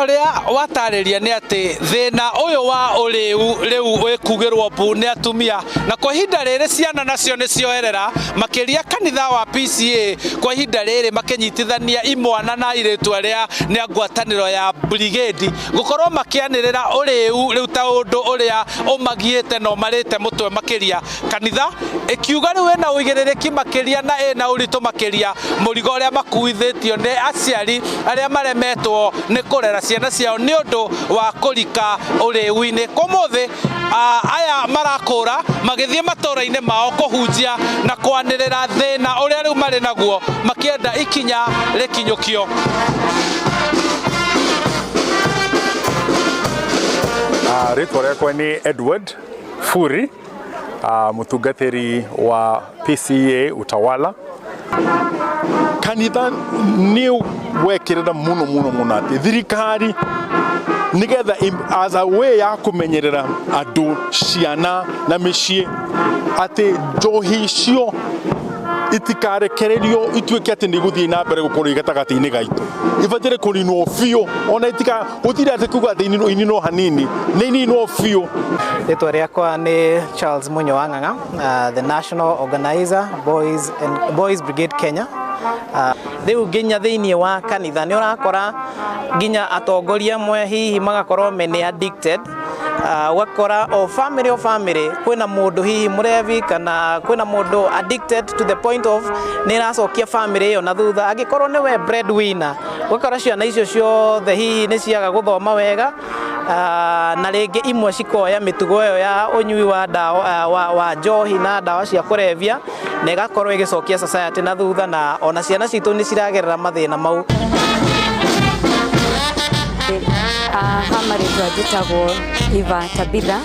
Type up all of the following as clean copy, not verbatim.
horia watariria ni ati thina uyu wa riu wikugirwo mbu ni atumia na kwa ihinda riri ciana nacio ni cioerera makiria kanitha wa PCA kwa ihinda riri makinyitithania imwana na iritu aria ni ngwataniro ya brigade gukorwo makianirira riu ta undu uria umagiete no marite mutwe makiria kanitha ikiuga riu ena uigiririki makiria na ena uritu makiria murigo uria makuithitio ni aciari aria maremetwo ni kurera ciana ciao ni undu wa kurika uriu-ini kumuthi aya marakura magithie matora-ini mao kuhunjia na kwanirira thina uria riu mari naguo makienda ikinya rikinyukio. Ritwa riakwa ni Edward Furi, mutungatiri wa PCA Utawala. Kanitha ni wekirira muno ati thirikari nigetha as a way ya kumenyerera andu ciana na micii ati njohi cio itikarekererio ituike ati niguthie na mbere gukorwo igatagati-ini gaitu ibatire kuninwo biu ona itika gutire ati kuga ati inino hanini ni inino biu. Ritwa riakwa ni Charles Munyo Wang'ang'a, the national organizer Boys Brigade Kenya. Riu nginya thiini wa kanitha ni urakora nginya atongoria mwe hihi magakorwo meni addicted, wakora o family kwina mundu hihi murevi kana kwina mundu addicted to the point of ni racokia family iyo na thutha agikorwo ni we breadwinner wakora ciana icio ciothe hihi ni ciaga guthoma wega na ringi imwe cikoya mitugo iyo ya unyui wa dawa wa njohi na dawa cia kurevia na igakorwo igicokia society na thutha na ona ciana citu ni ciragerera mathina mau. Hamarĩtwa njĩtagwo Eva Tabitha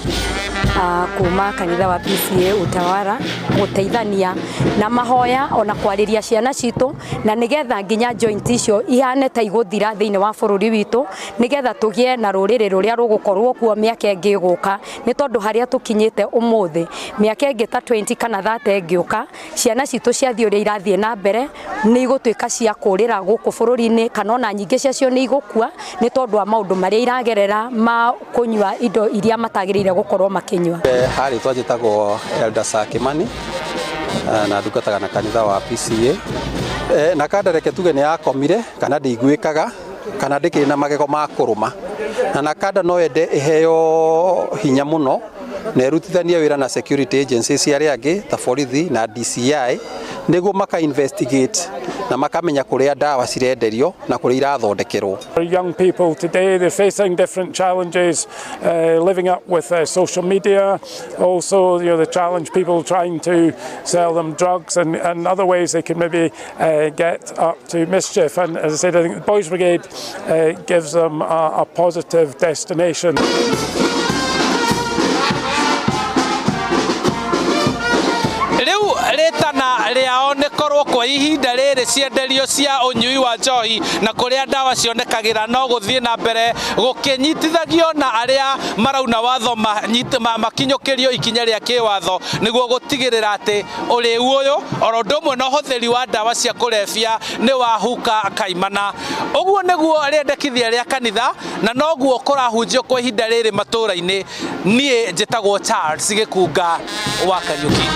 kuma kanitha wa PCA Utawala guteithania na mahoya ona kwariria ciana citu na nigetha nginya joint icio ihane ta iguthira thiini wa bururi witu nigetha tugie na ruriri ruria rugukorwo kuo miaka ingi iguka ni tondu haria tukinyite umuthi miaka ingi ta 20 kana 30 ingiuka ciana citu ciathie uria irathie na mbere ni igutwika cia kurira guku bururi-ini kana ona nyingi ciacio ni igukua ni tondu wa maundu maria iragerera ma kunywa indo iria matagirire gukorwo makinywa. Hari twajitagwo Elder Sakimani na ndungataga na kanitha wa PCA na kandareke tuge ni akomire kana ndigwikaga kana ndikiri na magego ma kuruma na kanda no ende iheo hinya muno na erutithania wira na security agencies aria angi ta borithi na DCI niguo maka investigate na makamenya kuria dawa cirenderio na kuria irathondekerwo. Young people today, they're facing different challenges, living up with social media, also the challenge people trying to sell them drugs and other ways they can maybe get up to mischief, and as I said, I think the Boys Brigade gives them a positive destination. Ritana riao ni korwo kwa ihinda riri cienderio cia unyui wa njohi na kuria dawa cionekagira no guthie na mbere gukinyitithagio na aria marauna watho makinyukirio ikinya ria kiwatho niguo gutigirira ati uriu uyu oro ndomwe no hotheri wa dawa cia kurefia ni wahuka kaimana. Uguo niguo riendekithia ria kanitha na noguo kurahunjio kwa ihinda riri matura-ini. Nie njitagwo Charles Gikunga wa Kariuki.